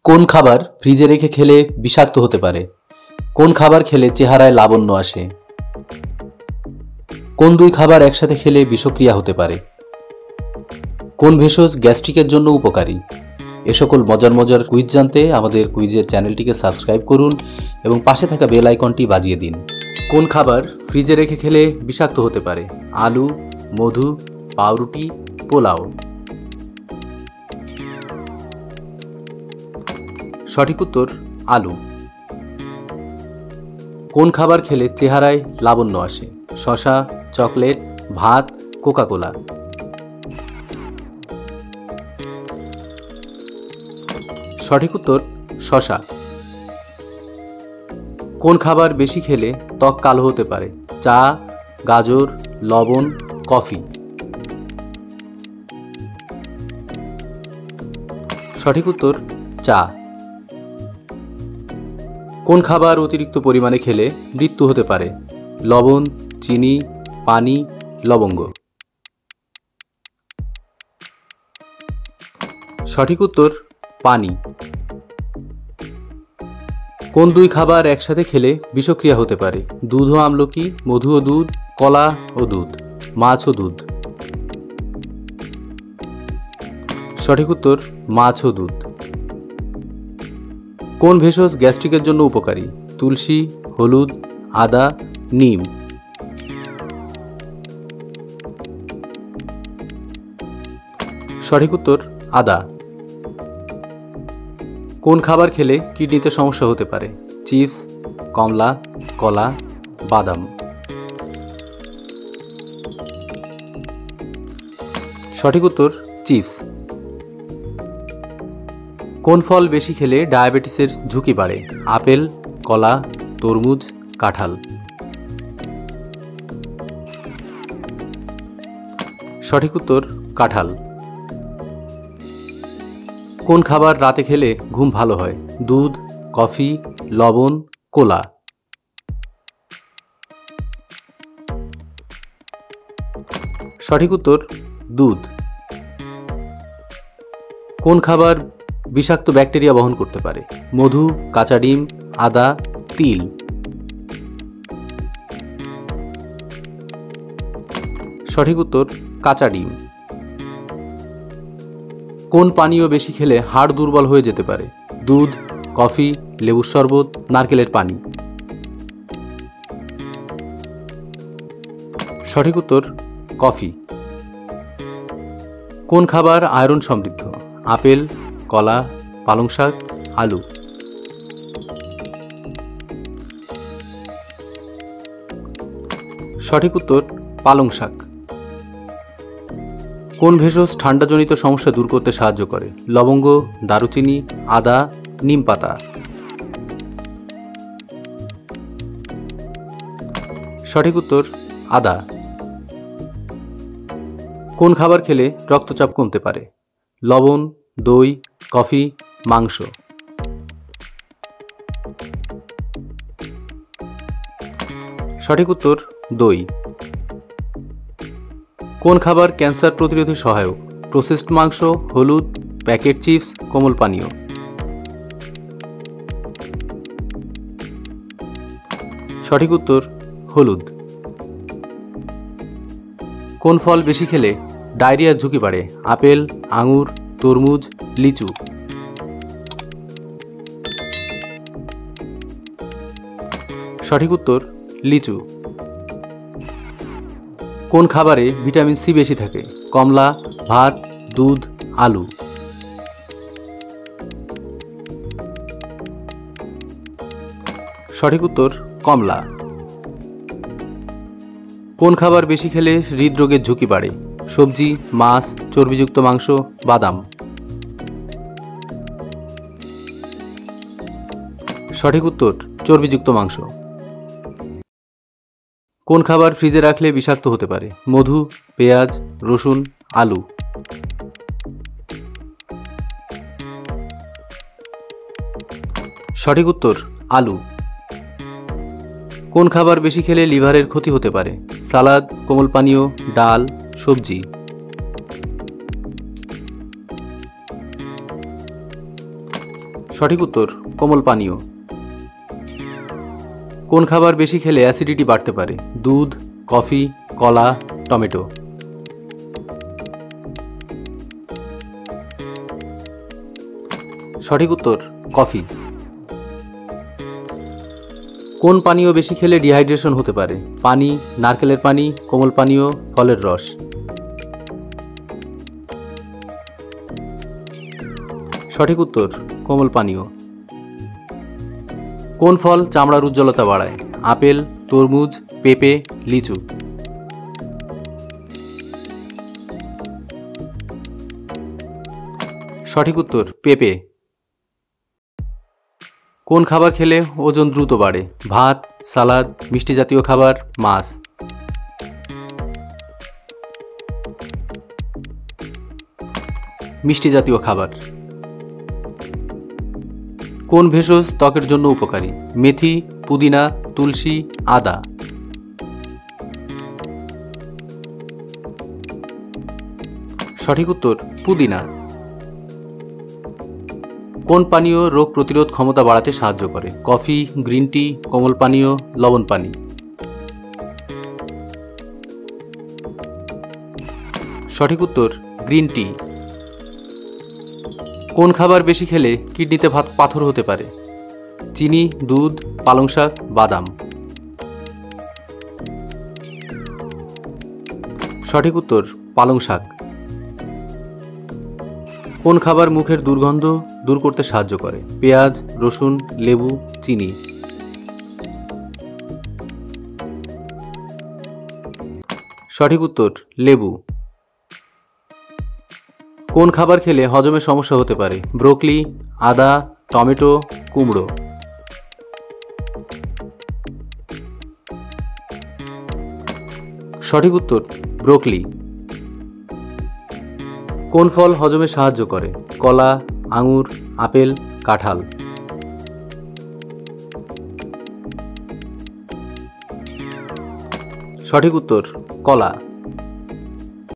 কোন খাবার ফ্রিজে রেখে খেলে বিষাক্ত হতে পারে? কোন খাবার খেলে চেহারায় লাবণ্য আসে? কোন দুই খাবার একসাথে খেলে বিষক্রিয়া হতে পারে? কোন ভেষজ গ্যাস্ট্রিকের জন্য উপকারী? এ সকল মজার মজার কুইজ জানতে আমাদের কুইজের চ্যানেলটিকে সাবস্ক্রাইব করুন এবং পাশে থাকা বেল আইকনটি বাজিয়ে দিন। কোন খাবার ফ্রিজে রেখে খেলে বিষাক্ত হতে পারে? আলু, মধু, পাউরুটি, পোলাও। সঠিক উত্তর আলু। কোন খাবার খেলে চেহারায় লাবণ্য আসে? শসা, চকলেট, ভাত, কোকা-কোলা। সঠিক উত্তর শসা। কোন খাবার বেশি খেলে ত্বক কালো হতে পারে? চা, গাজর, লবণ, কফি। সঠিক উত্তর চা। কোন খাবার অতিরিক্ত পরিমাণে খেলে মৃত্যু হতে পারে? লবণ, চিনি, পানি, লবঙ্গ। সঠিক উত্তর পানি। কোন দুই খাবার একসাথে খেলে বিষক্রিয়া হতে পারে? দুধ ও আমলকি, মধু ও দুধ, কলা ও দুধ, মাছ ও দুধ। সঠিক উত্তর মাছ ও দুধ। কোন ভেষজ গ্যাস্ট্রিকের জন্য উপকারী? তুলসী, হলুদ, আদা, নিম। সঠিক উত্তর আদা। কোন খাবার খেলে কিডনিতে সমস্যা হতে পারে? চিপস, কমলা, কলা, বাদাম। সঠিক উত্তর চিপস। কোন ফল বেশি খেলে ডায়াবেটিসের ঝুঁকি বাড়ে? আপেল, কলা, তরমুজ, কাঁঠাল। সঠিক উত্তর কাঁঠাল। কোন খাবার রাতে খেলে ঘুম ভালো হয়? দুধ, কফি, লবণ, কোলা। সঠিক উত্তর দুধ। কোন খাবার বিষাক্ত ব্যাকটেরিয়া বহন করতে পারে? মধু, কাঁচা ডিম, আদা, তিল। সঠিক উত্তর কাঁচা ডিম। কোন পানীয় বেশি খেলে হাড় দুর্বল হয়ে যেতে পারে? দুধ, কফি, লেবুর শরবত, নারকেলের পানি। সঠিক উত্তর কফি। কোন খাবার আয়রন সমৃদ্ধ? আপেল, কলা, পালং শাক, আলু। সঠিক উত্তর পালং শাক। কোন ভেষজ ঠান্ডাজনিত সমস্যা দূর করতে সাহায্য করে? লবঙ্গ, দারুচিনি, আদা, নিম পাতা। সঠিক উত্তর আদা। কোন খাবার খেলে রক্তচাপ কমতে পারে? লবণ, দই, কফি, মাংস। সঠিক উত্তর দই। কোন খাবার ক্যান্সার প্রতিরোধে সহায়ক? প্রসেসড মাংস, হলুদ, প্যাকেট চিপস, কোমল পানীয়। সঠিক উত্তর হলুদ। কোন ফল বেশি খেলে ডায়রিয়ার ঝুঁকি বাড়ে? আপেল, আঙুর, তরমুজ, লিচু। সঠিক উত্তর লিচু। কোন খাবারে ভিটামিন সি বেশি থাকে? কমলা, ভাত, দুধ, আলু। সঠিক উত্তর কমলা। কোন খাবার বেশি খেলে হৃদরোগের ঝুঁকি বাড়ে? সবজি, মাছ, চর্বিযুক্ত মাংস, বাদাম। সঠিক উত্তর চর্বিযুক্ত মাংস। কোন খাবার ফ্রিজে রাখলে বিষাক্ত হতে পারে? মধু, পেঁয়াজ, রসুন, আলু। সঠিক উত্তর আলু। কোন খাবার বেশি খেলে লিভারের ক্ষতি হতে পারে? সালাদ, কোমল পানীয়, ডাল, সবজি। সঠিক উত্তর কোমল পানীয়। কোন খাবার বেশি খেলে অ্যাসিডিটি বাড়তে পারে? দুধ, কফি, কলা, টমেটো। সঠিক উত্তর কফি। কোন পানীয় বেশি খেলে ডিহাইড্রেশন হতে পারে? পানি, নারকেলের পানি, কোমল পানীয়, ফলের রস। সঠিক উত্তর কোমল পানীয়। কোন ফল চামড়ার উজ্জ্বলতা বাড়ায়? আপেল, তরমুজ, পেঁপে, লিচু। সঠিক উত্তর পেঁপে। কোন খাবার খেলে ওজন দ্রুত বাড়ে? ভাত, সালাদ, মিষ্টি জাতীয় খাবার, মাছ। মিষ্টি জাতীয় খাবার। কোন ভেষজ ত্বকের জন্য উপকারী? মেথি, পুদিনা, তুলসী, আদা। সঠিক উত্তর পুদিনা। কোন পানীয় রোগ প্রতিরোধ ক্ষমতা বাড়াতে সাহায্য করে? কফি, গ্রিন টি, কোমল পানীয়, লবণ পানি। সঠিক উত্তর গ্রিন টি। কোন খাবার বেশি খেলে কিডনিতে পাথর হতে পারে? চিনি, দুধ, পালং শাক, বাদাম। সঠিক উত্তর পালং শাক। কোন খাবার মুখের দুর্গন্ধ দূর করতে সাহায্য করে? পেঁয়াজ, রসুন, লেবু, চিনি। সঠিক উত্তর লেবু। কোন খাবার খেলে হজমের সমস্যা হতে পারে? ব্রোকলি, আদা, টমেটো, কুমড়ো। সঠিক উত্তর ব্রোকলি। কোন ফল হজমে সাহায্য করে? কলা, আঙুর, আপেল, কাঁঠাল। সঠিক উত্তর কলা।